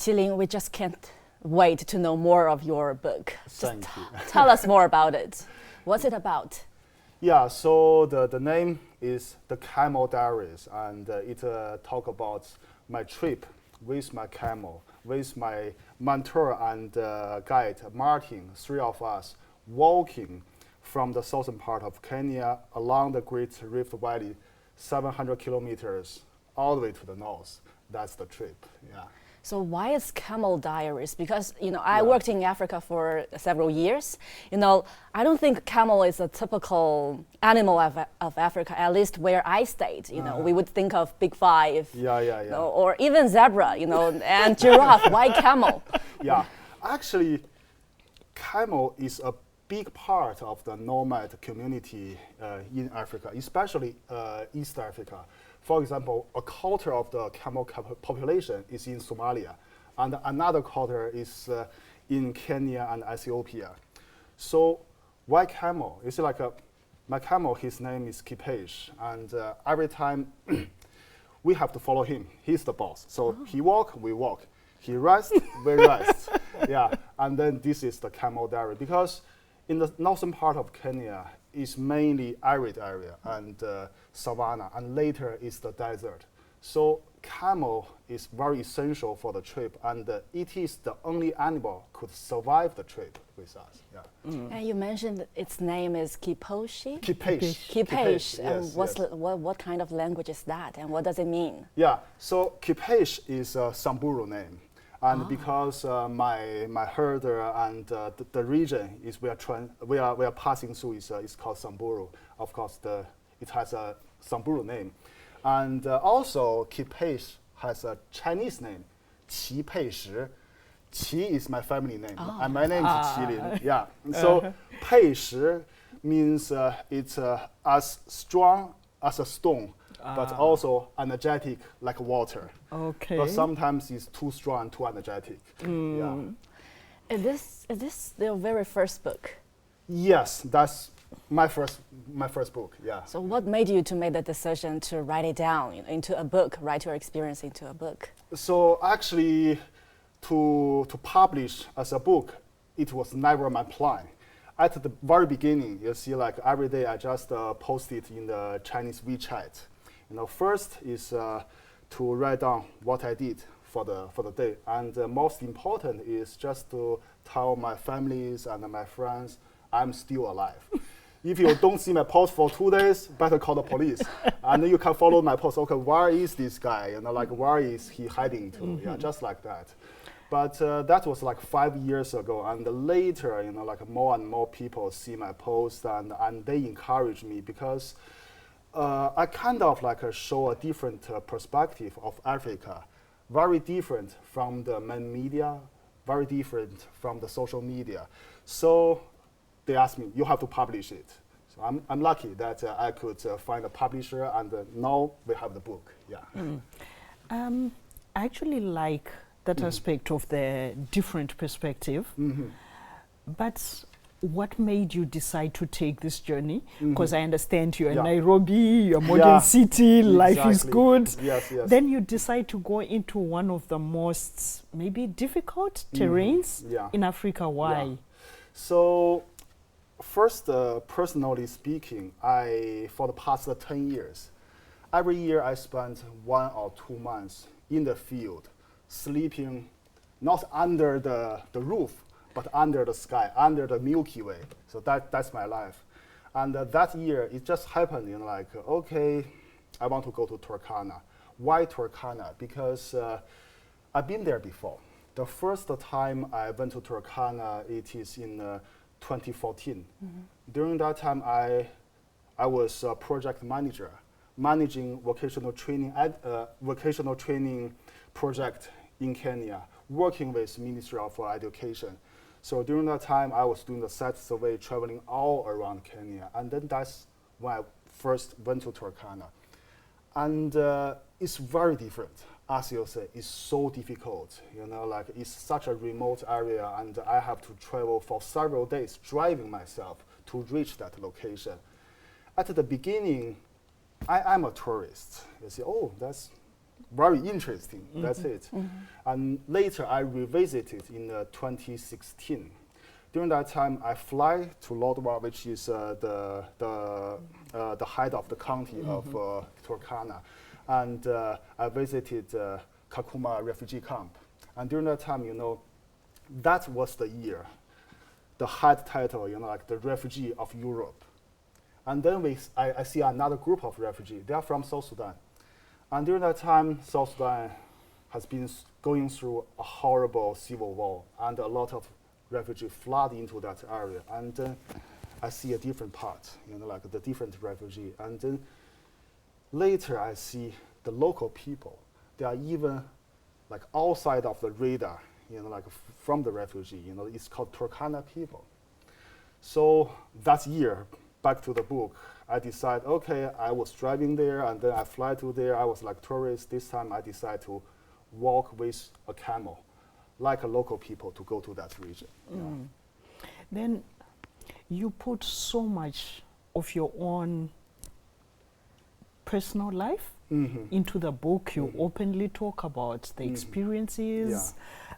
Qi Lin, we just can't wait to know more of your book. Thank you. Tell us more about it. What's it about? Yeah, so the name is the Camel Diaries, and it talk about my trip with my camel, with my mentor and guide, Martin, three of us, walking from the southern part of Kenya along the Great Rift Valley, 700 kilometers, all the way to the north. That's the trip, yeah. So why is Camel Diaries? Because I worked in Africa for several years. I don't think camel is a typical animal of Africa. At least where I stayed, we would think of big five, or even zebra, and giraffe. Why camel? Yeah, actually, camel is a big part of the nomad community in Africa, especially East Africa. For example, a quarter of the camel population is in Somalia, and another quarter is in Kenya and Ethiopia. So why camel? It's like my camel, his name is Kipesh, and every time we have to follow him. He's the boss. So he walk, we walk. He rest, we rest. Yeah, and then this is the Camel Diary, because in the northern part of Kenya, is mainly arid area and savanna, and later is the desert. So camel is very essential for the trip, and it is the only animal could survive the trip with us. Yeah. And you mentioned its name is Kiposhi? Kipesh. Kipesh. And Yes, what kind of language is that, and what does it mean? Yeah, so Kipesh is a Samburu name. And because my herder and the region is we are passing through is called Samburu. Of course, it has a Samburu name, and also Kipesh has a Chinese name, Qi Pei Shi. Qi is my family name, and my name is Qi Lin. Yeah, so Pei Shi means it's as strong as a stone, but also energetic like water. Okay. But sometimes it's too strong and too energetic. Yeah. Is this the very first book? Yes, that's my first book. Yeah. So what made you to make the decision to write it down into a book, write your experience into a book? So actually, to publish as a book, it was never my plan. At the very beginning, you see, like every day I just post it in the Chinese WeChat. First is to write down what I did for the day, and most important is just to tell my families and my friends I'm still alive. If you don't see my post for 2 days, better call the police, and then you can follow my post. Okay, where is this guy? Where is he hiding to? Yeah, just like that. But that was like 5 years ago, and later, more and more people see my post, and they encourage me, because I kind of show a different perspective of Africa, very different from the main media, very different from the social media. So they asked me, you have to publish it. So I'm lucky that I could find a publisher, and now we have the book. Yeah. I actually like that aspect of the different perspective, but what made you decide to take this journey? Because I understand you're in Nairobi, you're modern city, life is good. Yes. Then you decide to go into one of the most maybe difficult terrains in Africa. Why? Yeah. So first, personally speaking, for the past 10 years, every year I spent 1 or 2 months in the field, sleeping not under the roof, but under the sky, under the Milky Way. So that's my life. And that year, it just happened, okay, I want to go to Turkana. Why Turkana? Because I've been there before. The first time I went to Turkana, it is in 2014. During that time, I was a project manager, managing vocational training project in Kenya, working with Ministry of Education. So during that time, I was doing the site survey, traveling all around Kenya. And then that's when I first went to Turkana. And it's very different. As you say, it's so difficult. It's such a remote area, and I have to travel for several days, driving myself to reach that location. At the beginning, I'm a tourist. You see, oh, that's very interesting. That's it. And later I revisited in 2016. During that time, I fly to Lodwar, which is the head of the county of Turkana, and I visited Kakuma refugee camp. And during that time, that was the year, the head title, like the refugee of Europe. And then I see another group of refugees. They are from South Sudan. And during that time, South Sudan has been going through a horrible civil war, and a lot of refugees flood into that area. And then I see a different part, like the different refugee. And then later I see the local people. They are even like outside of the radar, like from the refugee. It's called Turkana people. So that year, back to the book, I decided, okay, I was driving there, and then I fly to there. I was like tourist. This time I decided to walk with a camel, like a local people, to go to that region. Then you put so much of your own personal life into the book. You openly talk about the experiences,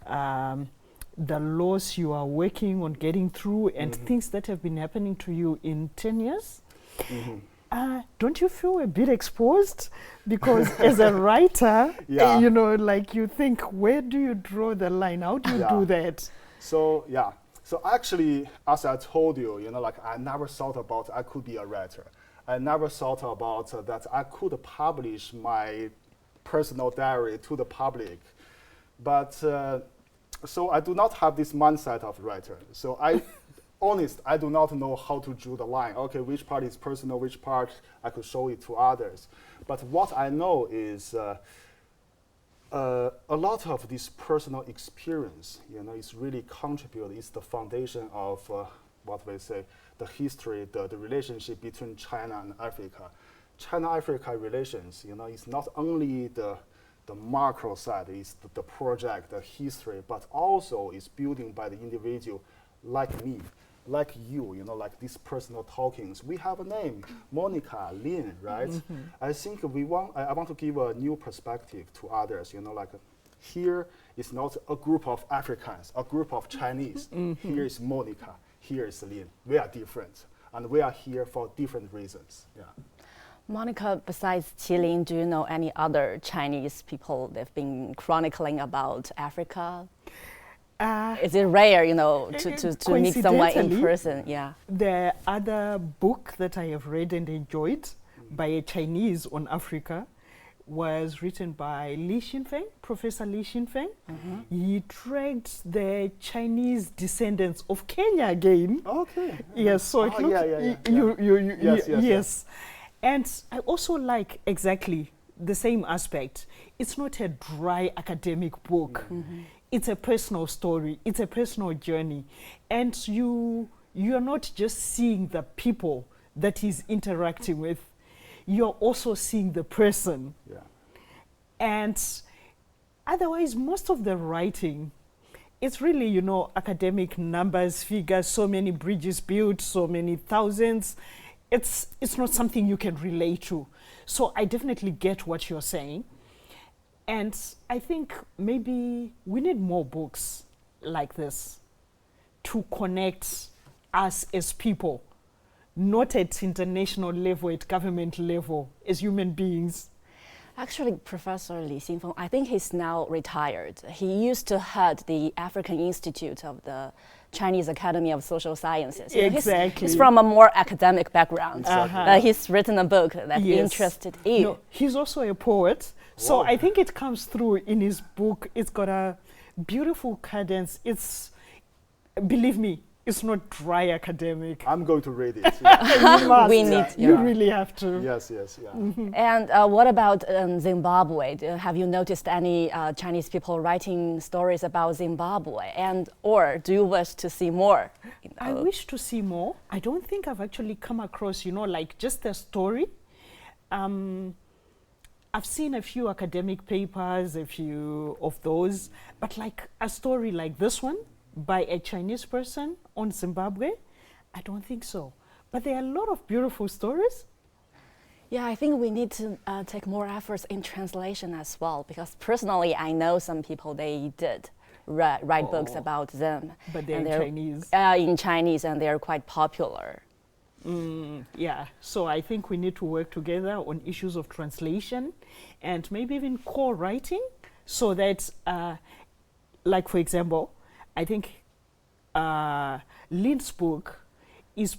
the loss you are working on getting through, and things that have been happening to you in 10 years. Don't you feel a bit exposed? Because as a writer, like you think, where do you draw the line? How do you do that? So actually, as I told you, like I never thought about I could be a writer. I never thought about that I could publish my personal diary to the public. But so I do not have this mindset of writer. So I do not know how to draw the line. Okay, which part is personal, which part I could show it to others. But what I know is a lot of this personal experience, is really contributed. It's the foundation of what we say, the history, the relationship between China and Africa. China-Africa relations, it's not only the macro side, it's the project, the history, but also is building by the individual like me, like you, like these personal talkings. We have a name, Monica, Lin, right? I think I want to give a new perspective to others, like here is not a group of Africans, a group of Chinese. Here is Monica, here is Lin. We are different, and we are here for different reasons. Monica, besides Qi Lin, do you know any other Chinese people that have been chronicling about Africa? Is it rare, to meet someone in person? Yeah. The other book that I have read and enjoyed by a Chinese on Africa was written by Li Xinfeng, Professor Li Xinfeng. He tracked the Chinese descendants of Kenya again. Okay. Yes, so it looks, yes. And I also like exactly the same aspect. It's not a dry academic book. It's a personal story. It's a personal journey. And you're not just seeing the people that he's interacting with. You're also seeing the person. And otherwise, most of the writing, it's really, academic numbers, figures, so many bridges built, so many thousands. It's not something you can relate to. So I definitely get what you're saying. And I think maybe we need more books like this to connect us as people, not at international level, at government level, as human beings. Actually, Professor Li Xinfeng, I think he's now retired. He used to head the African Institute of the Chinese Academy of Social Sciences. Exactly. He's from a more academic background. Exactly. He's written a book that interested you. No, he's also a poet. So I think it comes through in his book. It's got a beautiful cadence. Believe me, it's not dry academic. I'm going to read it. You really have to. Yes. And what about Zimbabwe? Have you noticed any Chinese people writing stories about Zimbabwe? Or do you wish to see more? I wish to see more. I don't think I've actually come across, like just a story. I've seen a few academic papers, a few of those, but like a story like this one by a Chinese person on Zimbabwe, I don't think so. But there are a lot of beautiful stories. Yeah, I think we need to take more efforts in translation as well, because personally, I know some people, they did write books about them. But they're in Chinese. In Chinese, and they're quite popular. Yeah, so I think we need to work together on issues of translation and maybe even co-writing, so that, like for example, I think Lin's book is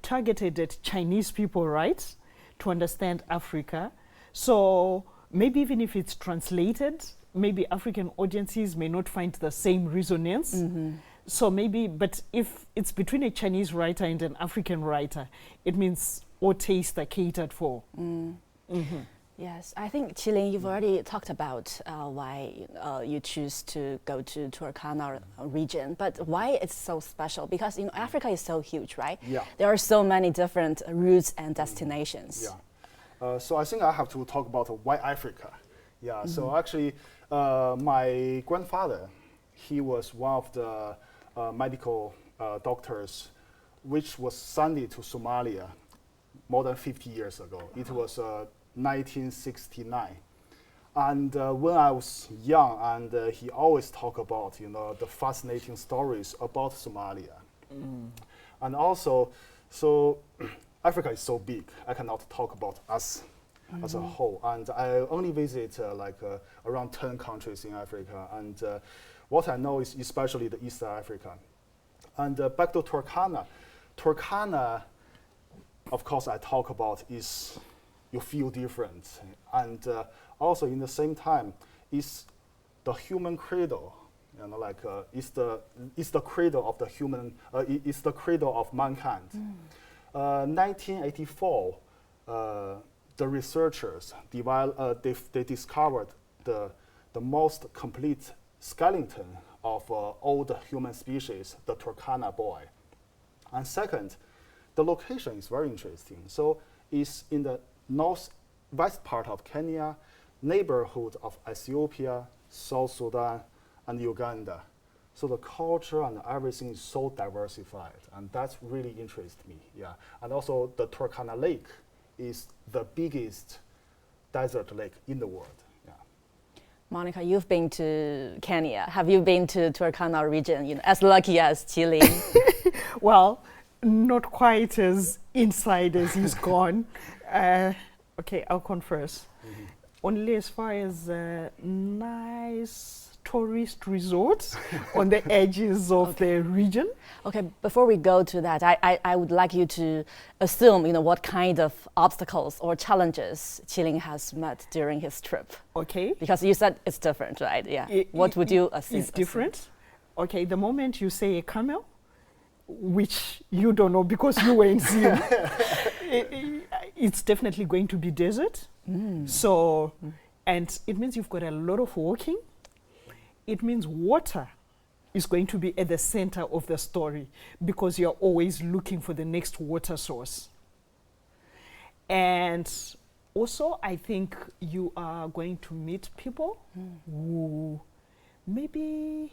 targeted at Chinese people, right, to understand Africa. So maybe even if it's translated, maybe African audiences may not find the same resonance. So maybe, but if it's between a Chinese writer and an African writer, it means all tastes are catered for. Yes, I think Qi Lin, you've already talked about why you choose to go to Turkana region, but why it's so special? Because Africa is so huge, right? Yeah. There are so many different routes and destinations. Yeah. So I think I have to talk about why Africa. Yeah. So actually, my grandfather, he was one of the medical doctors, which was sent to Somalia more than 50 years ago. It was 1969. And when I was young, and he always talked about, the fascinating stories about Somalia. And also, so Africa is so big, I cannot talk about us as a whole. And I only visit around 10 countries in Africa. And what I know is especially the East Africa. And back to Turkana. Turkana, of course, I talk about is you feel different. And also in the same time, is the human cradle. It's the cradle of the human, it's the cradle of mankind. 1984, the researchers they discovered the most complete skeleton of all the human species, the Turkana boy. And second, the location is very interesting. So it's in the northwest part of Kenya, neighborhood of Ethiopia, South Sudan, and Uganda. So the culture and everything is so diversified, and that really interests me. Yeah, and also the Turkana Lake is the biggest desert lake in the world. Yeah. Monica, you've been to Kenya. Have you been to Turkana region? As lucky as Qi Lin? Well, not quite as inside as he's gone. Okay, I'll confess. Only as far as nice tourist resorts on the edges of the region. Okay, before we go to that, I would like you to assume, what kind of obstacles or challenges Qi Lin has met during his trip. Okay. Because you said it's different, right? Yeah. What would you assume? It's different. Okay, the moment you say a camel, which you don't know because you were in Zim, it's definitely going to be desert. So, and it means you've got a lot of walking. It means water is going to be at the center of the story because you're always looking for the next water source. And also, I think you are going to meet people who maybe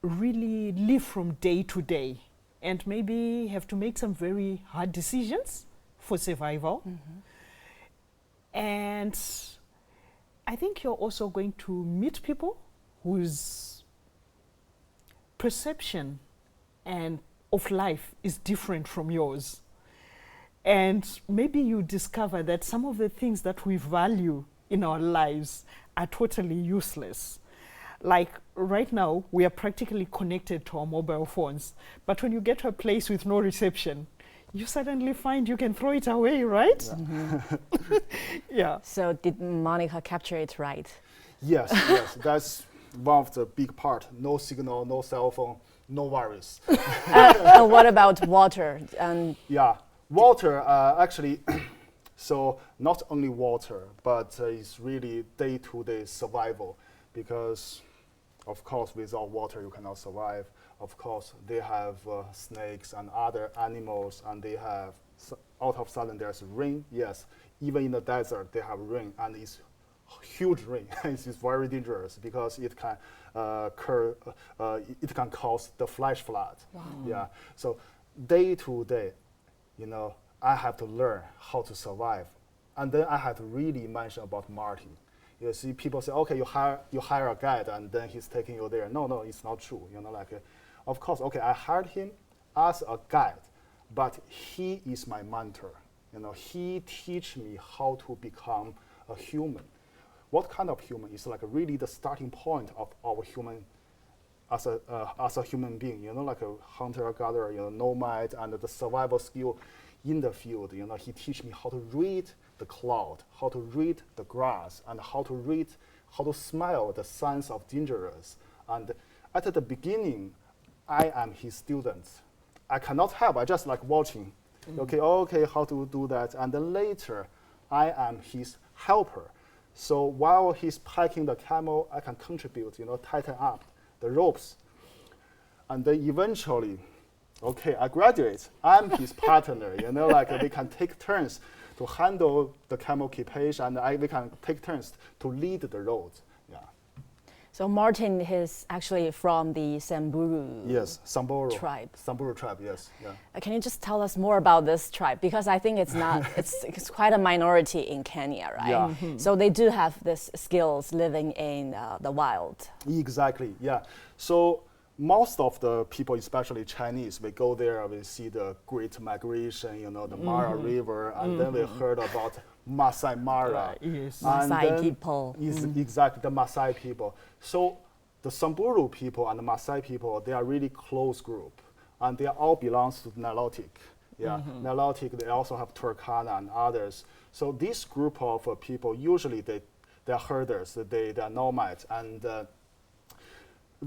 really live from day to day and maybe have to make some very hard decisions for survival. And I think you're also going to meet people whose perception and of life is different from yours. And maybe you discover that some of the things that we value in our lives are totally useless. Like right now, we are practically connected to our mobile phones. But when you get to a place with no reception, you suddenly find you can throw it away, right? Yeah. Yeah. So did Monica capture it right? Yes, yes. That's one of the big part. No signal, no cell phone, no worries. And what about water? Yeah, water actually, so not only water, but it's really day-to-day survival because, of course, without water you cannot survive. Of course, they have snakes and other animals, and they have, out of sudden there's rain. Yes, even in the desert they have rain, and it's huge rain. It's very dangerous because it can it can cause the flash flood. Wow. Yeah. So day to day, I have to learn how to survive. And then I had to really mention about Martin. You see, people say, okay, you hire a guide and then he's taking you there. No, it's not true. Of course, okay, I hired him as a guide, but he is my mentor. He teach me how to become a human. What kind of human is like really the starting point of our human as a human being, like a hunter-gatherer, nomad, and the survival skill in the field. He teach me how to read the cloud, how to read the grass, and how to smell the signs of dangerous. And at the beginning, I am his student. I cannot help, I just like watching. Okay, how to do that? And then later, I am his helper. So while he's packing the camel, I can contribute, tighten up the ropes. And then eventually, okay, I graduate. I'm his partner, we can take turns to handle the camel equipage, and we can take turns to lead the road. Yeah. So Martin is actually from the Samburu tribe. Samburu tribe, yes. Yeah. Can you just tell us more about this tribe? Because I think it's not, it's quite a minority in Kenya, right? Yeah. Mm-hmm. So they do have these skills living in the wild. Exactly, yeah. So most of the people, especially Chinese, we go there, we see the Great Migration, the Mara River, and then we heard about Masai Mara. Yes. Maasai people. Exactly, the Maasai people. So the Samburu people and the Maasai people, they are really close group, and they all belongs to Nilotic. Yeah, Nilotic, they also have Turkana and others. So this group of people, usually they're herders, they're nomads, and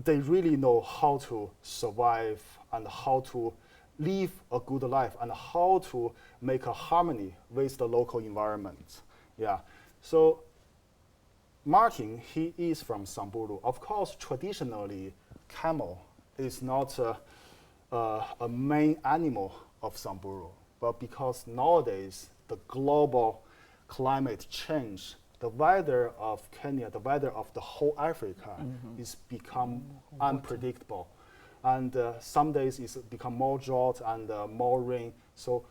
they really know how to survive and how to live a good life and how to make a harmony with the local environment. Yeah. So Martin, he is from Samburu. Of course, traditionally, camel is not a main animal of Samburu, but because nowadays the global climate change, the weather of Kenya, the weather of the whole Africa is become unpredictable. And some days it's become more drought and more rain. So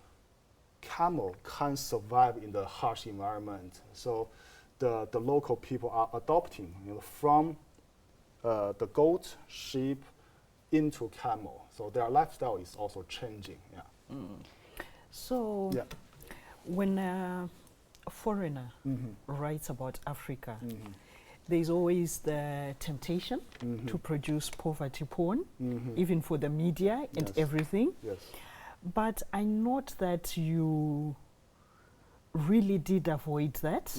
camel can't survive in the harsh environment. So the local people are adopting from the goat, sheep, into camel. So their lifestyle is also changing. Yeah. So when a foreigner writes about Africa, there's always the temptation to produce poverty porn, even for the media and everything. Yes. But I note that you really did avoid that.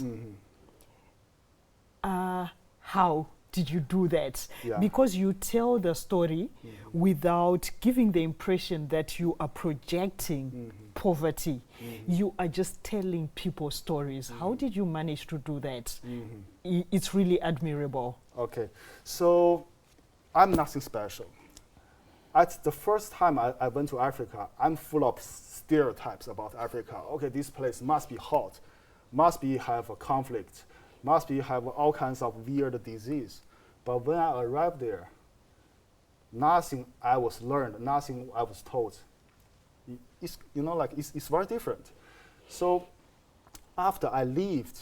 How did you do that? Yeah. Because you tell the story without giving the impression that you are projecting poverty. You are just telling people stories. How did you manage to do that? It's really admirable. Okay, so I'm nothing special. At the first time I went to Africa, I'm full of stereotypes about Africa. Okay, this place must be hot, must be have a conflict, must be have all kinds of weird disease. But when I arrived there, nothing I was learned, nothing I was told. It's it's very different. So after I lived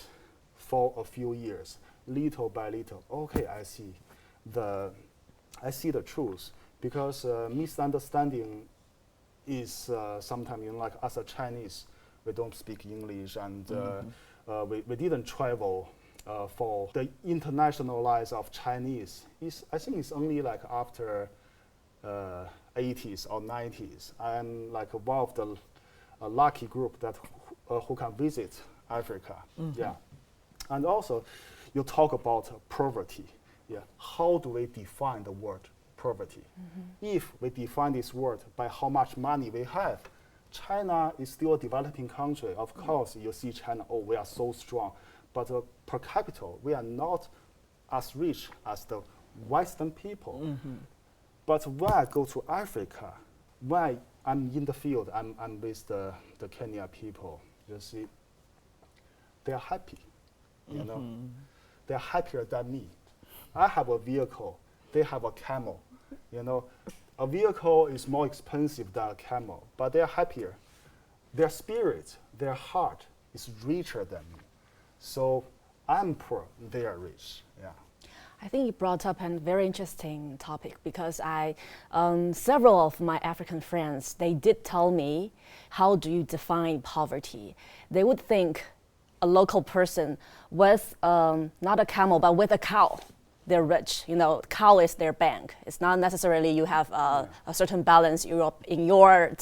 for a few years, little by little, okay, I see the truth, because misunderstanding is sometimes as a Chinese, we don't speak English, and we didn't travel for the international lives of Chinese. I think it's only after 80s or 90s. I'm one of the lucky group that who can visit Africa. Yeah, and also you talk about poverty. Yeah, how do we define the word poverty? If we define this word by how much money we have, China is still a developing country. Of course, you see China, oh, we are so strong. But per capita, we are not as rich as the Western people. But when I go to Africa, when I'm in the field, I'm with the Kenya people, you see, they are happy, They are happier than me. I have a vehicle, they have a camel, A vehicle is more expensive than a camel, but they are happier. their spirit, their heart is richer than me. So I'm poor, they are rich. Yeah. I think you brought up a very interesting topic because several of my African friends, they did tell me, how do you define poverty? They would think a local person with not a camel, but with a cow, they're rich. You know, cow is their bank. It's not necessarily you have a certain balance in your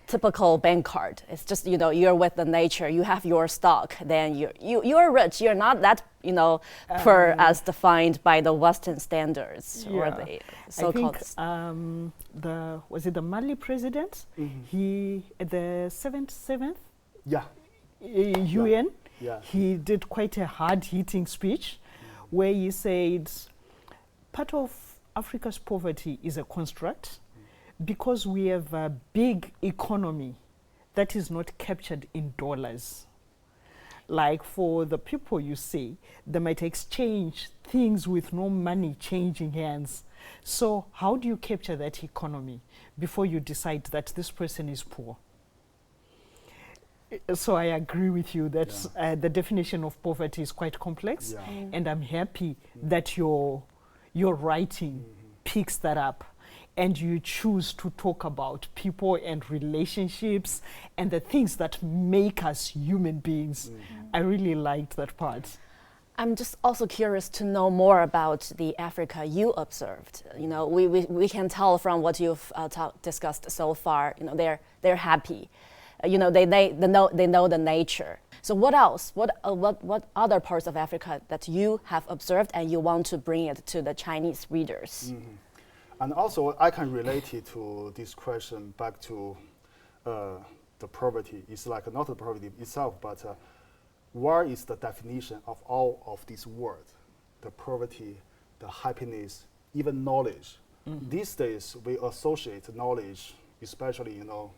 typical bank card. It's just, you know, you're with the nature, you have your stock, then you're rich. You're not that, you know, poor as defined by the Western standards or the so-called. I think was it the Mali president? He at the seventh Yeah. UN. Yeah. He did quite a hard-hitting speech where he said part of Africa's poverty is a construct because we have a big economy that is not captured in dollars. Like for the people you see, they might exchange things with no money changing hands. So how do you capture that economy before you decide that this person is poor? So I agree with you that the definition of poverty is quite complex, and I'm happy that your writing picks that up, and you choose to talk about people and relationships and the things that make us human beings. I really liked that part. I'm just also curious to know more about the Africa you observed. You know, we can tell from what you've discussed so far. You know, they're happy. You know, they know the nature. So what else? What other parts of Africa that you have observed and you want to bring it to the Chinese readers? And also, I can relate it to this question back to the poverty. It's like not the poverty itself, but what is the definition of all of these words? The poverty, the happiness, even knowledge. These days, we associate knowledge, especially, you know,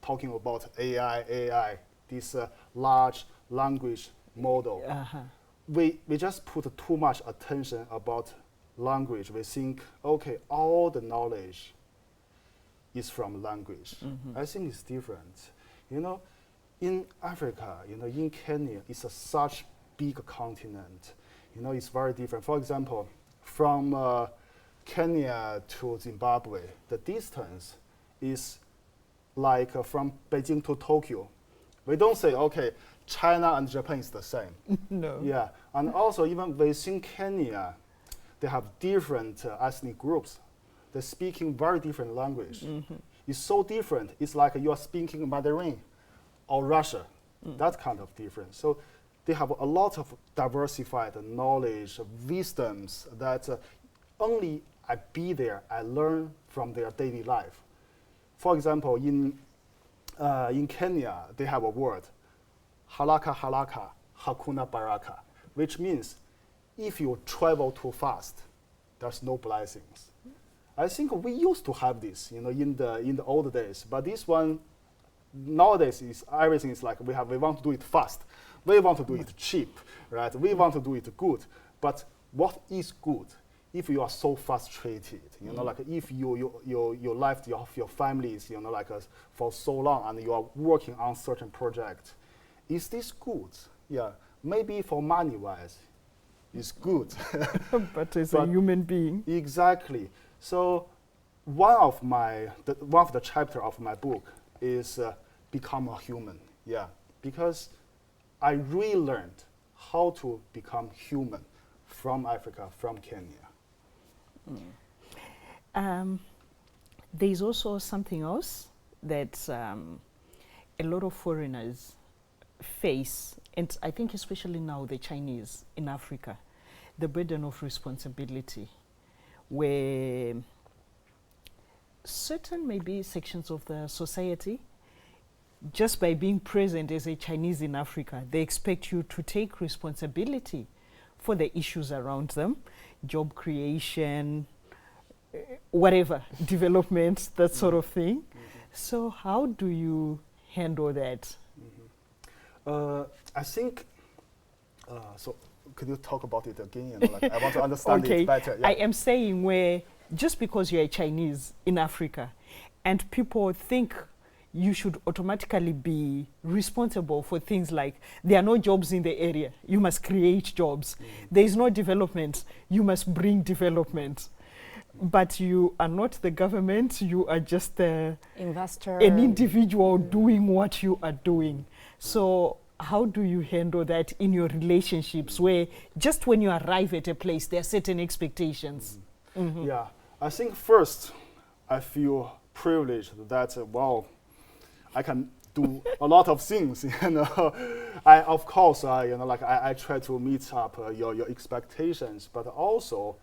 talking about AI, this large language model. We just put too much attention about language. We think, okay, all the knowledge is from language. I think it's different. You know, in Africa, you know, in Kenya, it's such big continent. You know, it's very different. For example, from Kenya to Zimbabwe, the distance is like from Beijing to Tokyo. We don't say, okay, China and Japan is the same. No. Yeah, and also even within Kenya, they have different ethnic groups. They're speaking very different language. It's so different. It's like you are speaking Mandarin or Russian, that kind of difference. So they have a lot of diversified knowledge, wisdoms that only I be there, I learn from their daily life. For example, in Kenya, they have a word, halaka halaka, hakuna baraka, which means if you travel too fast, there's no blessings. I think we used to have this, you know, in the old days, but this one nowadays is everything is like we want to do it fast, we want to do it cheap, right? We want to do it good, but what is good? If you are so frustrated, you know, like if you left your families, you know, like for so long and you are working on certain project, is this good? Yeah, maybe for money-wise, it's good. But as a human being. Exactly. So one of the chapter of my book is become a human. Yeah, because I relearned how to become human from Africa, from Kenya. There's also something else that a lot of foreigners face, and I think especially now the Chinese in Africa, the burden of responsibility, where certain maybe sections of the society, just by being present as a Chinese in Africa, they expect you to take responsibility for the issues around them, job creation, whatever, development, that sort of thing. So how do you handle that? I think, so could you talk about it again? You know, like I want to understand it better. Yeah. I am saying where just because you're a Chinese in Africa and people think you should automatically be responsible for things like there are no jobs in the area, you must create jobs. There is no development, you must bring development. But you are not the government, you are just investor, an individual doing what you are doing. So how do you handle that in your relationships where just when you arrive at a place, there are certain expectations? Yeah, I think first, I feel privileged that, I can do a lot of things, Of course, I try to meet up your expectations, but also,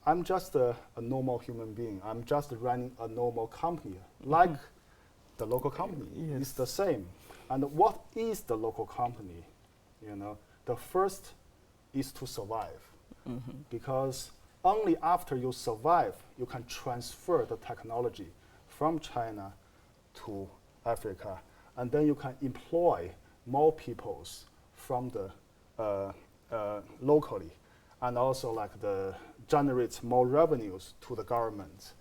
I'm just a normal human being. I'm just running a normal company, like the local company. Yes. It's the same. And what is the local company? The first is to survive, because only after you survive, you can transfer the technology from China to Africa, and then you can employ more peoples from the locally, and also generate more revenues to the government.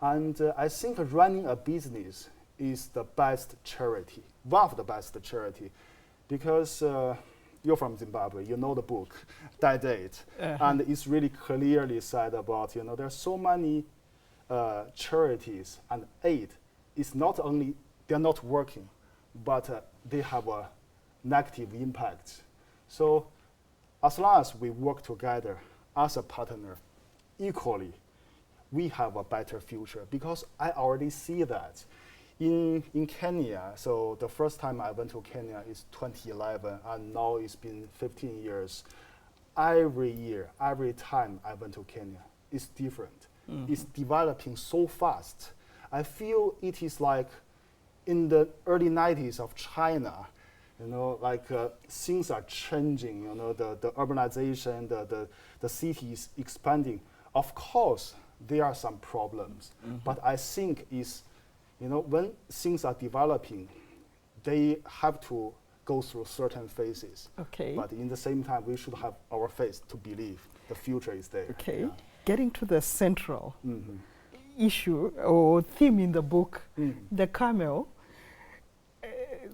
And I think running a business is the best charity, one of the best charity, because you're from Zimbabwe, you know the book, That Date, and it's really clearly said about, there's so many charities and aid. It's not only, they're not working, but they have a negative impact. So as long as we work together as a partner, equally, we have a better future, because I already see that. In Kenya, so the first time I went to Kenya is 2011, and now it's been 15 years. Every year, every time I went to Kenya, it's different. It's developing so fast. I feel it is like in the early 90s of China, things are changing, the urbanization, the cities expanding. Of course, there are some problems, but I think when things are developing, they have to go through certain phases. Okay. But in the same time, we should have our faith to believe the future is there. Okay. Yeah. Getting to the central issue or theme in the book, the camel.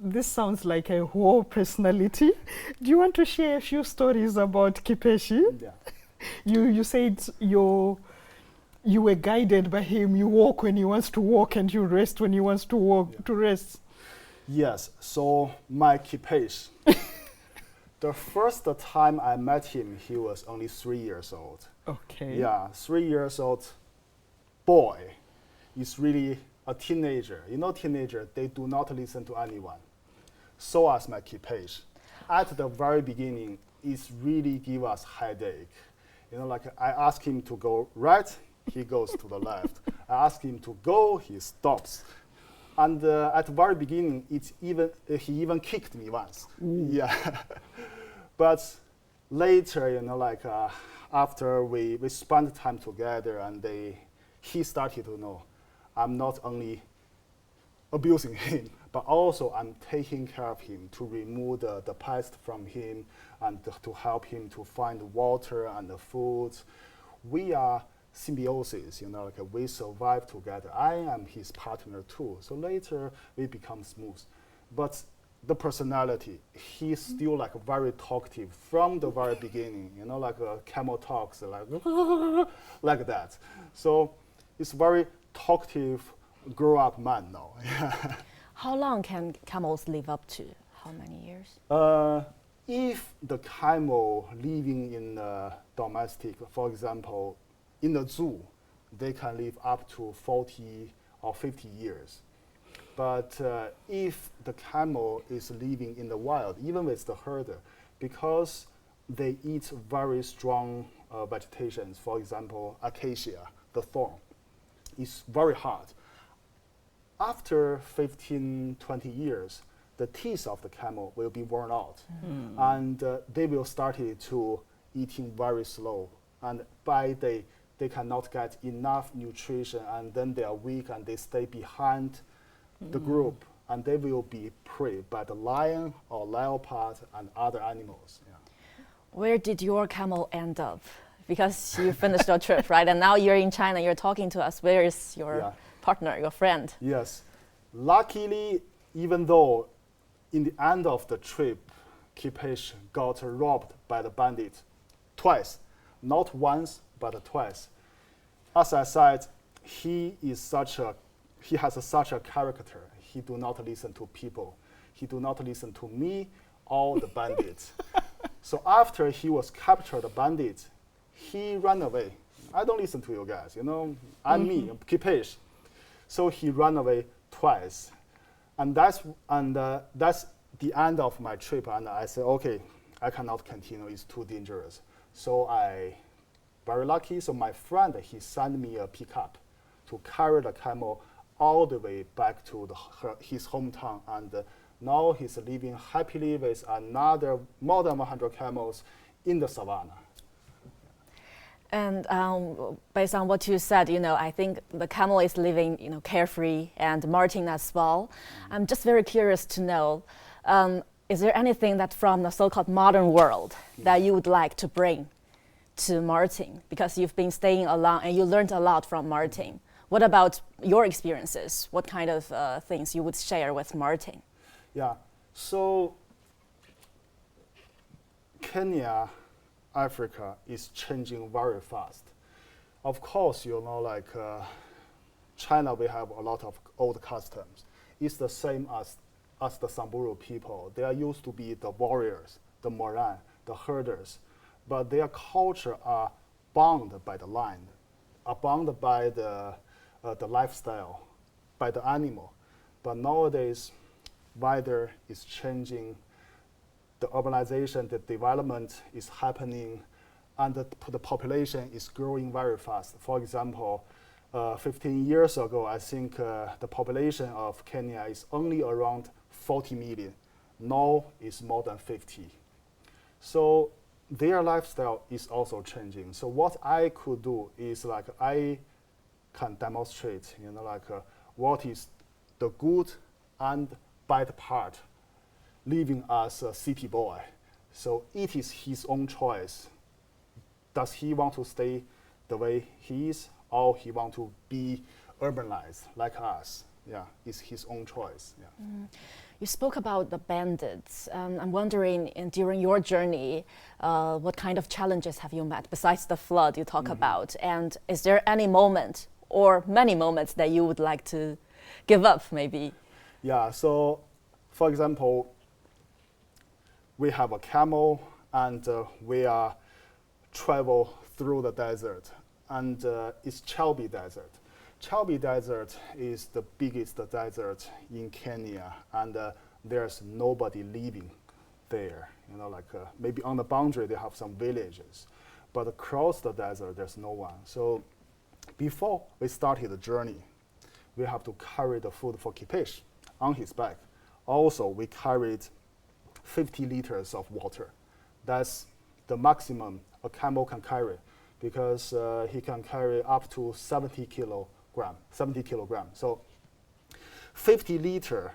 This sounds like a whole personality. Do you want to share a few stories about Kipeshi? Yeah. You said you were guided by him. You walk when he wants to walk, and you rest when he wants to walk to rest. Yes. So my Kipesh, the first time I met him, he was only 3 years old. Okay. Yeah, 3 years old boy is really a teenager. Teenager, they do not listen to anyone. So as my Kipesh, at the very beginning, it's really give us headache. I ask him to go right, he goes to the left. I ask him to go, he stops. And at the very beginning, he even kicked me once. Yeah. But later, after we spent time together, and he started to know I'm not only abusing him, but also I'm taking care of him to remove the pest from him and to help him to find water and the food. We are symbiosis, we survive together. I am his partner too. So later we become smooth. But the personality, he's still very talkative from the very beginning, a camel talks like that. So it's very talkative, grow-up man now. How long can camels live up to? How many years? If the camel living in domestic, for example, in the zoo, they can live up to 40 or 50 years. But if the camel is living in the wild, even with the herder, because they eat very strong vegetations, for example, acacia, the thorn, is very hard. After 15, 20 years, the teeth of the camel will be worn out, and they will start to eating very slow. And by they cannot get enough nutrition, and then they are weak, and they stay behind the group, and they will be prey by the lion or leopard and other animals. Yeah. Where did your camel end up? Because you finished your trip, right? And now you're in China, you're talking to us. Where is your partner, your friend? Yes. Luckily, even though in the end of the trip, Kipesh got robbed by the bandits twice, not once, but twice. As I said, he has such a character. He do not listen to people. He do not listen to me or the bandits. So after he was captured the bandits, he ran away. I don't listen to you guys, I'm me, Kipesh. So he ran away twice. And that's the end of my trip. And I said, okay, I cannot continue, it's too dangerous. So very lucky, so my friend, he sent me a pickup to carry the camel all the way back to his hometown. And now he's living happily with another more than 100 camels in the savannah. And based on what you said, I think the camel is living, carefree, and Martin as well. I'm just very curious to know, is there anything that from the so-called modern world that you would like to bring to Martin? Because you've been staying along and you learned a lot from Martin. What about your experiences? What kind of things you would share with Martin? Yeah, so Kenya, Africa is changing very fast. Of course, China, we have a lot of old customs. It's the same as the Samburu people. They are used to be the warriors, the Moran, the herders, but their culture are bound by the land, are bound by the lifestyle, by the animal. But nowadays, weather is changing, the urbanization, the development is happening, and the population is growing very fast. For example, 15 years ago, I think the population of Kenya is only around 40 million. Now it's more than 50. So their lifestyle is also changing. So what I could do is I can demonstrate, what is the good and bad part living as a city boy. So it is his own choice. Does he want to stay the way he is, or he want to be urbanized like us? Yeah, it's his own choice. Yeah. You spoke about the bandits. I'm wondering, during your journey, what kind of challenges have you met besides the flood you talk about? And is there any moment or many moments that you would like to give up, maybe? Yeah, so for example, we have a camel and we travel through the desert, and it's Chalbi Desert. Chalbi Desert is the biggest desert in Kenya, and there's nobody living there. Maybe on the boundary they have some villages, but across the desert there's no one. So before we started the journey, we have to carry the food for Kipesh on his back. Also, we carried 50 liters of water. That's the maximum a camel can carry, because he can carry up to 70 kilograms. So 50 liter,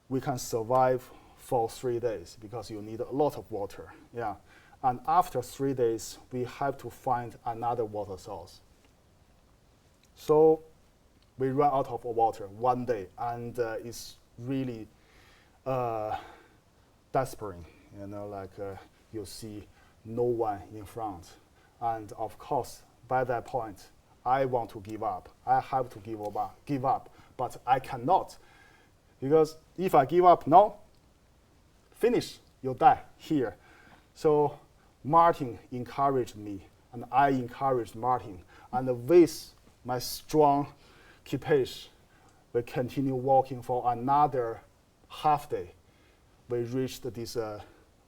we can survive for 3 days because you need a lot of water. Yeah. And after 3 days, we have to find another water source. So we run out of water one day, and it's really desperate. You see no one in front. And of course, by that point, I want to give up. I have to give up, but I cannot. Because if I give up now, finish, you'll die here. So Martin encouraged me, and I encouraged Martin. And with my strong Kipesh, we continue walking for another half day. We reached this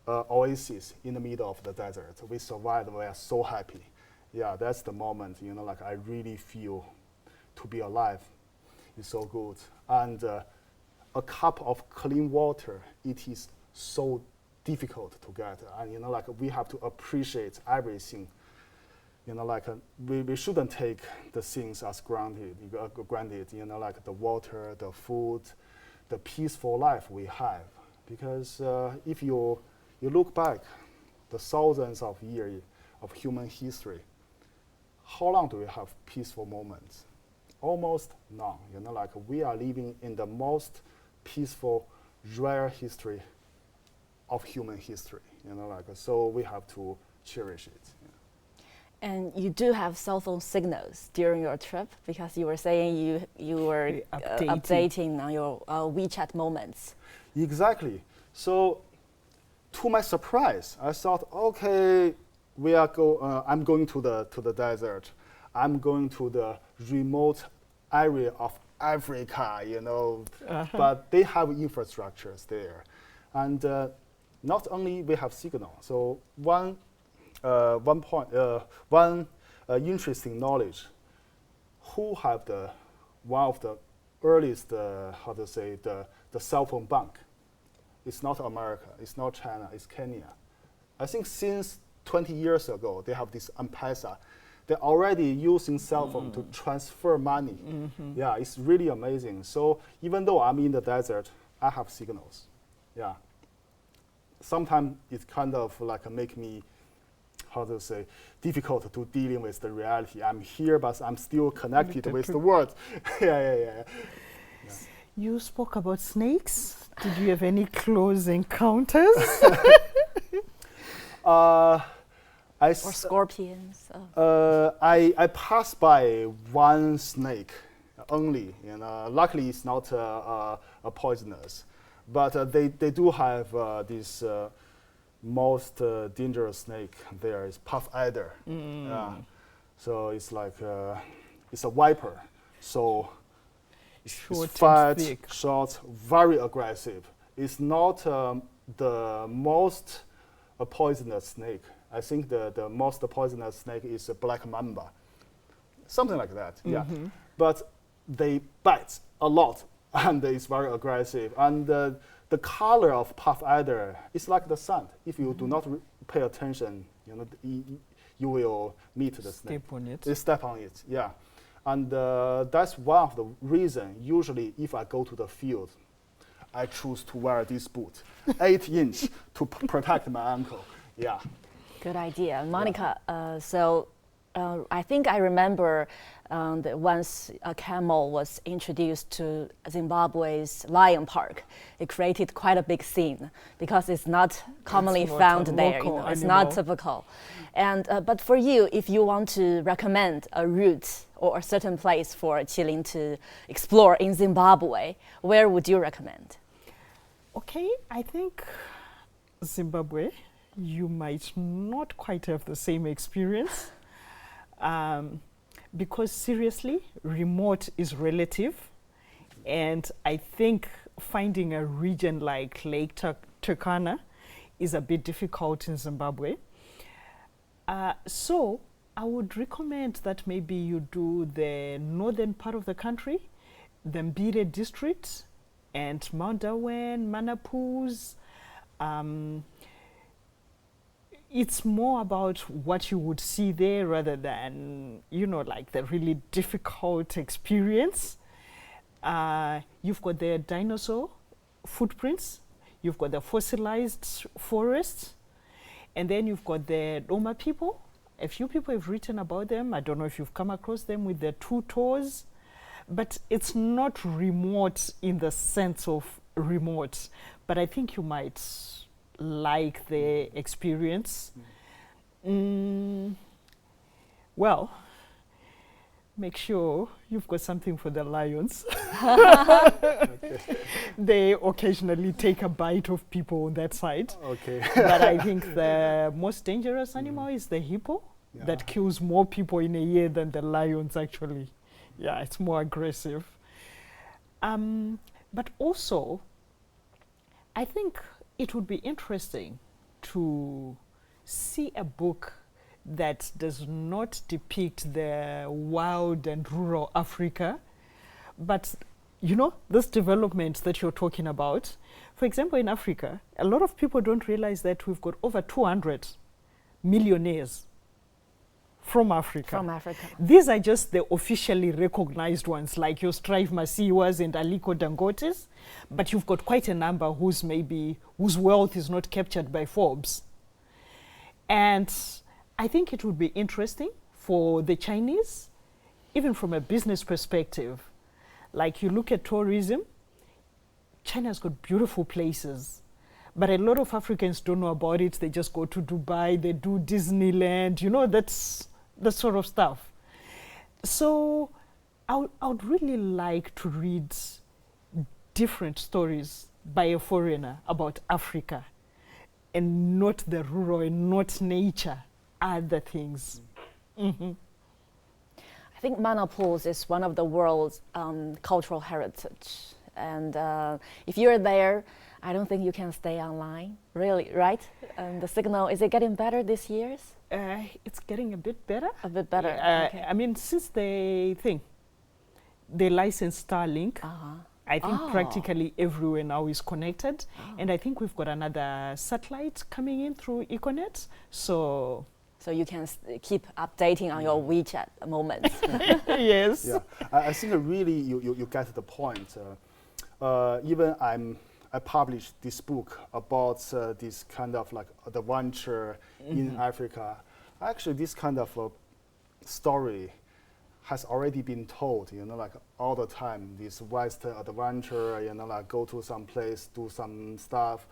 oasis in the middle of the desert. We survived. We are so happy. Yeah, that's the moment, I really feel to be alive. It's so good. And a cup of clean water, it is so difficult to get. And we have to appreciate everything. We shouldn't take the things as granted. The water, the food, the peaceful life we have. Because if you look back the thousands of years of human history, how long do we have peaceful moments? almost none. You know, like we are living in the most peaceful, rare history of human history. You know, like so we have to cherish it. Yeah. And you do have cell phone signals during your trip because you were saying you were updating on your WeChat moments. Exactly. So, to my surprise, I thought, okay, I'm going to the desert. I'm going to the remote area of Africa, you know. But they have infrastructures there, and not only we have signal. So one interesting knowledge. Who have one of the earliest the cell phone bank? It's not America, it's not China, it's Kenya. I think since 20 years ago, they have this M-Pesa. They're already using cell phone to transfer money. Yeah, it's really amazing. So even though I'm in the desert, I have signals. Yeah. Sometimes it kind of like make me, difficult to dealing with the reality. I'm here, but I'm still connected with the world. Yeah. You spoke about snakes. Did you have any close encounters? Or scorpions? I passed by one snake only. You know, luckily it's not a poisonous, but they do have this most dangerous snake there is puff adder. So it's like it's a viper. So Short it's fat, thick. short, very aggressive. It's not the most poisonous snake. I think the most poisonous snake is a black mamba, something like that. Yeah, but they bite a lot, and it's very aggressive. And the color of puff adder is like the sand. If you do not pay attention, you know, you will meet the snake. Step on it. You step on it. Yeah. And that's one of the reasons. Usually, if I go to the field, I choose to wear this boot, 8-inch, to protect my ankle. Yeah. Good idea. Monica, so I think I remember that once a camel was introduced to Zimbabwe's lion park, it created quite a big scene because it's not commonly found there. You know, it's not typical. And but for you, if you want to recommend a route or a certain place for Qi Lin to explore in Zimbabwe, where would you recommend? Okay, I think Zimbabwe, you might not quite have the same experience because seriously, remote is relative. And I think finding a region like Lake Turkana is a bit difficult in Zimbabwe. So I would recommend that maybe you do the northern part of the country, the Mbire district, and Mount Darwin, Manapus. It's more about what you would see there rather than, you know, like the really difficult experience. You've got the dinosaur footprints, you've got the fossilized forests, and then you've got the Roma people. A few people have written about them. I don't know if you've come across them with their 2 toes, but it's not remote in the sense of remote, but I think you might like the experience. Well, make sure you've got something for the lions. They occasionally take a bite of people on that side. Okay. But I think the most dangerous animal is the hippo that kills more people in a year than the lions actually. Yeah, it's more aggressive. But also, I think it would be interesting to see a book that does not depict the wild and rural Africa, but you know, this development that you're talking about. For example, in Africa, a lot of people don't realize that we've got over 200 millionaires from Africa. From Africa. These are just the officially recognized ones, like your Strive Masiwas and Aliko Dangotes, but you've got quite a number whose wealth is not captured by Forbes. And I think it would be interesting for the Chinese even from a business perspective, like you look at tourism, China's got beautiful places, but a lot of Africans don't know about it. They just go to Dubai, they do Disneyland, you know, that's the sort of stuff. So I would really like to read different stories by a foreigner about Africa, and not the rural and not nature, other things. Mm-hmm. I think Mana Pools is one of the world's cultural heritage. And if you're there, I don't think you can stay online, really, right? The signal, is it getting better this year? It's getting a bit better. A bit better, okay. I mean, since they licensed Starlink, I think practically everywhere now is connected. And I think we've got another satellite coming in through Econet. So you can keep updating on your WeChat moments. Yes. Yeah, I think really you get the point. Even I published this book about this kind of like adventure in Africa. Actually, this kind of story has already been told, you know, like all the time, this Western adventure, you know, like go to some place, do some stuff.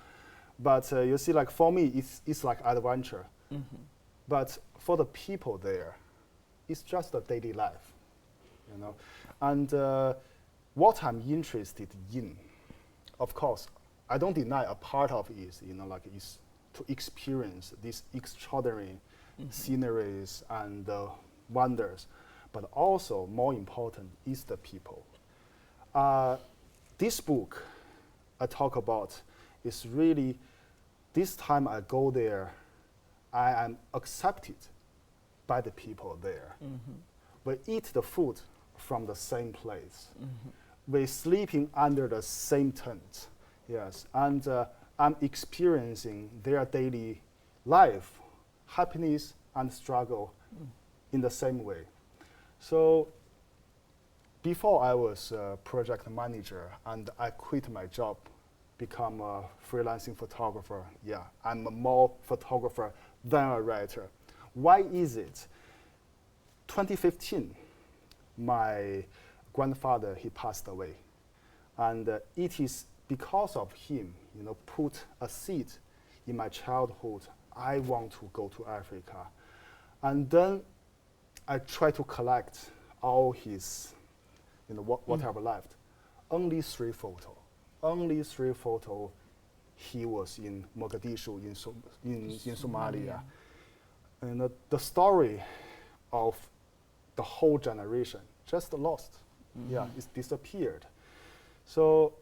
But you see, like for me, it's like adventure. But for the people there, it's just a daily life, you know. And what I'm interested in, of course, I don't deny a part of it is, you know, like is to experience these extraordinary sceneries and wonders. But also, more important, is the people. This book I talk about is really, this time I go there, I am accepted by the people there. We eat the food from the same place. We're sleeping under the same tent, yes. And I'm experiencing their daily life, happiness and struggle in the same way. So before I was a project manager and I quit my job, become a freelancing photographer. Yeah, I'm a more photographer than a writer. Why is it? 2015, my grandfather, he passed away. And it is because of him, you know, put a seed in my childhood. I want to go to Africa. And then I try to collect all his, you know, whatever left. Only 3 photos. Only 3 photos. He was in Mogadishu, in Somalia. And the story of the whole generation just lost. Yeah, it's disappeared. So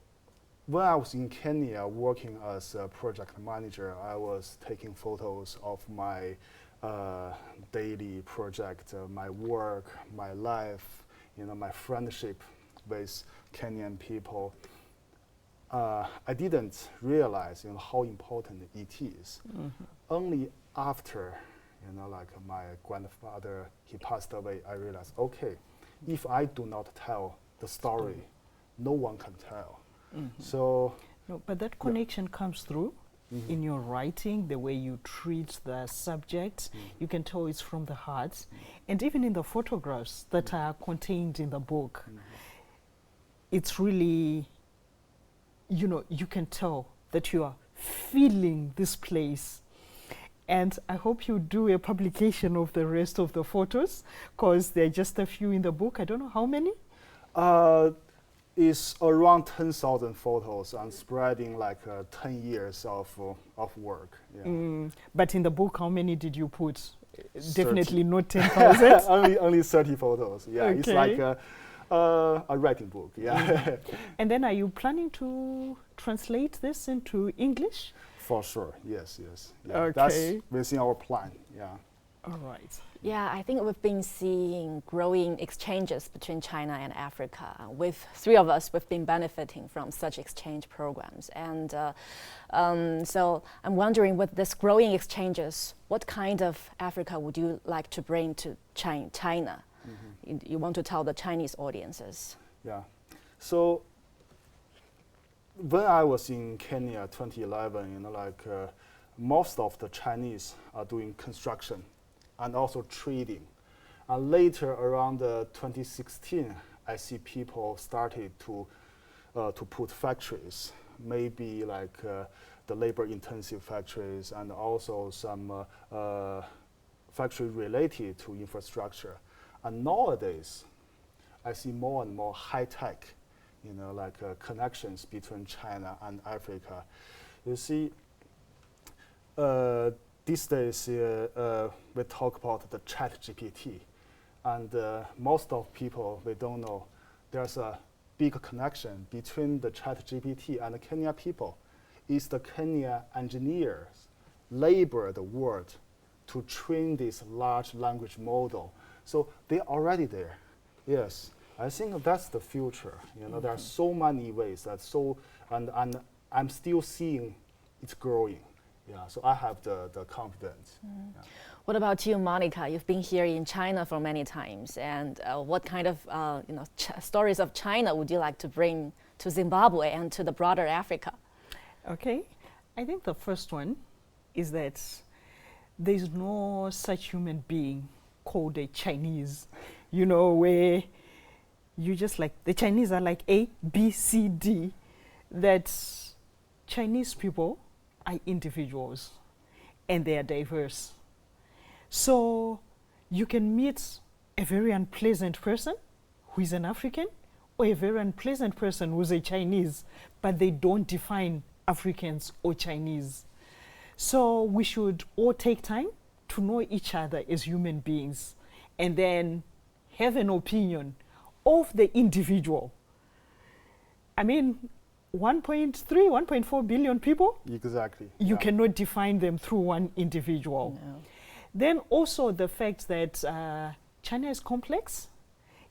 when I was in Kenya working as a project manager, I was taking photos of my daily project, my work, my life, you know, my friendship with Kenyan people. I didn't realize, you know, how important it is. Only after, you know, like my grandfather, he passed away, I realized, okay, if I do not tell the story, no one can tell. So, no, but that connection comes through in your writing, the way you treat the subject. You can tell it's from the heart. And even in the photographs that are contained in the book, it's really, you know, you can tell that you are feeling this place. And I hope you do a publication of the rest of the photos, because there are just a few in the book. I don't know how many. It's around 10,000 photos and spreading like 10 years of work. Yeah. But in the book, how many did you put? 30. Definitely not 10,000. only 30 photos. Yeah, okay. It's like a writing book. Yeah. And then, are you planning to translate this into English? For sure. Yes. Yeah. Okay. That's within our plan. Yeah. All right. Yeah, I think we've been seeing growing exchanges between China and Africa. With 3 of us, we've been benefiting from such exchange programs. And so I'm wondering, with this growing exchanges, what kind of Africa would you like to bring to China? You want to tell the Chinese audiences? Yeah. So when I was in Kenya 2011, you know, like most of the Chinese are doing construction and also trading. And later, around 2016, I see people started to put factories, maybe like the labor-intensive factories, and also some factory related to infrastructure. And nowadays, I see more and more high-tech, like connections between China and Africa. You see, these days we talk about the Chat GPT, and most of people, they don't know there's a big connection between the Chat GPT and the Kenya people. It's the Kenya engineers labor the world to train this large language model. So they're already there. Yes, I think that's the future. There are so many ways and I'm still seeing it's growing. Yeah, so I have the confidence. Yeah. What about you, Monica? You've been here in China for many times, and what kind of stories of China would you like to bring to Zimbabwe and to the broader Africa? Okay, I think the first one is that there's no such human being called a Chinese, where you just like, the Chinese are like A, B, C, D, that Chinese people are individuals and they are diverse. So you can meet a very unpleasant person who is an African or a very unpleasant person who's a Chinese, but they don't define Africans or Chinese. So we should all take time to know each other as human beings and then have an opinion of the individual. I mean, 1.3, 1.4 billion people? Exactly. You cannot define them through one individual. No. Then also the fact that China is complex.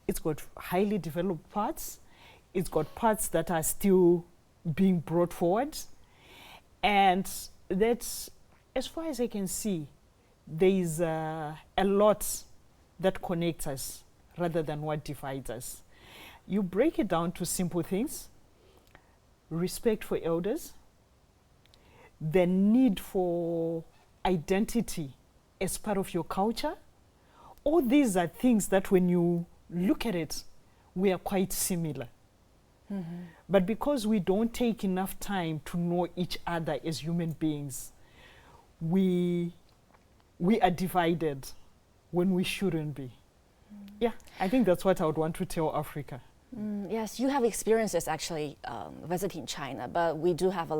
It's got highly developed parts. It's got parts that are still being brought forward. And that's, as far as I can see, there is a lot that connects us rather than what divides us. You break it down to simple things: respect for elders, the need for identity as part of your culture. All these are things that when you look at it, we are quite similar. Mm-hmm. But because we don't take enough time to know each other as human beings, we are divided when we shouldn't be. Yeah, I think that's what I would want to tell Africa. Yes, you have experiences actually visiting China, but we do have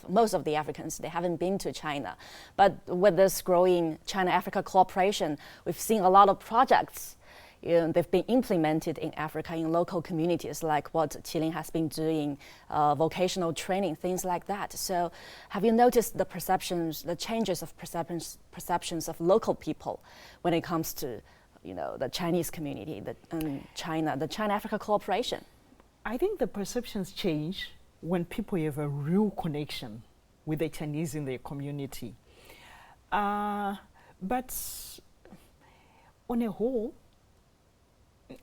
most of the Africans, they haven't been to China. But with this growing China-Africa cooperation, we've seen a lot of projects. They've been implemented in Africa in local communities, like what Qi Lin has been doing, vocational training, things like that. So have you noticed the changes of perceptions of local people when it comes to the Chinese community, the China-Africa cooperation? I think the perceptions change when people have a real connection with the Chinese in their community. But on a whole,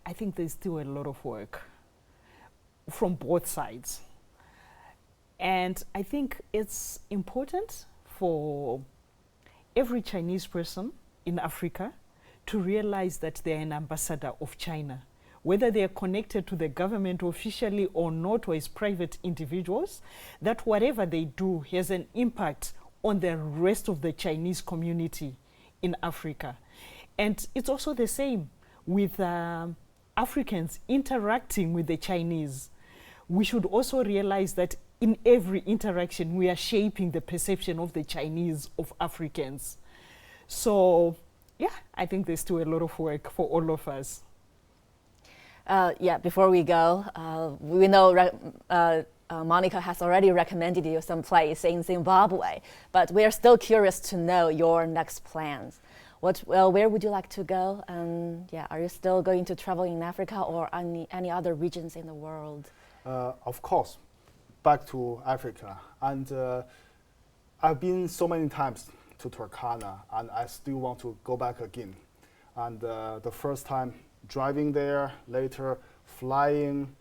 I think there's still a lot of work from both sides. And I think it's important for every Chinese person in Africa to realize that they're an ambassador of China. Whether they are connected to the government officially or not, or as private individuals, that whatever they do has an impact on the rest of the Chinese community in Africa. And it's also the same with Africans interacting with the Chinese. We should also realize that in every interaction, we are shaping the perception of the Chinese of Africans. So, yeah, I think there's still a lot of work for all of us. Before we go, we know Monica has already recommended you some place in Zimbabwe, but we are still curious to know your next plans. Where would you like to go? And are you still going to travel in Africa or any other regions in the world? Of course, back to Africa. And I've been so many times to Turkana, and I still want to go back again. And the first time driving there, later flying,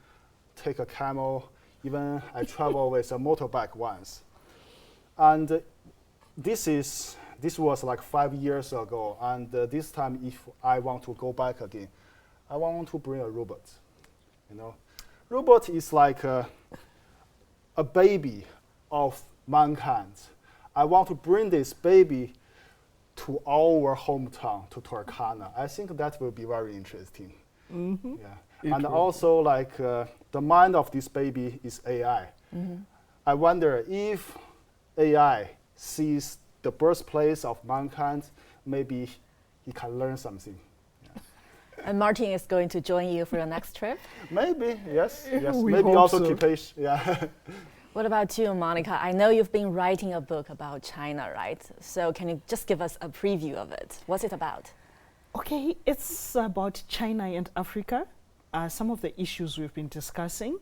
take a camel, even I travel with a motorbike once. And this is This was like 5 years ago, and this time, if I want to go back again, I want to bring a robot. You know, robot is like a baby of mankind. I want to bring this baby to our hometown, to Turkana. I think that will be very interesting. Mm-hmm. Yeah, and also like the mind of this baby is AI. Mm-hmm. I wonder if AI sees the birthplace of mankind, maybe he can learn something. And Martin is going to join you for your next trip? Maybe, yes, yes. We Maybe hope also so. Kipesh, yeah. What about you, Monica? I know you've been writing a book about China, right? So can you just give us a preview of it? What's it about? Okay, it's about China and Africa, some of the issues we've been discussing.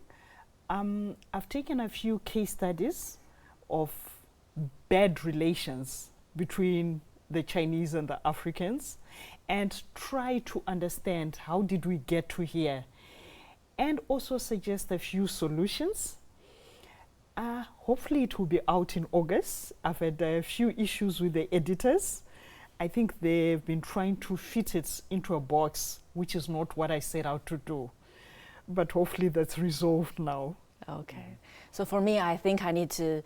I've taken a few case studies of bad relations between the Chinese and the Africans and try to understand how did we get to here, and also suggest a few solutions. Hopefully it will be out in August. I've had a few issues with the editors. I think they've been trying to fit it into a box, which is not what I set out to do. But hopefully that's resolved now. Okay. So for me, I think I need to,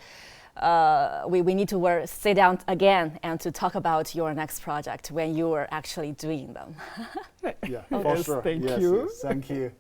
we need to sit down again and to talk about your next project when you are actually doing them. Yeah, Okay. for Yes, sure. thank Yes, you. yes, thank you.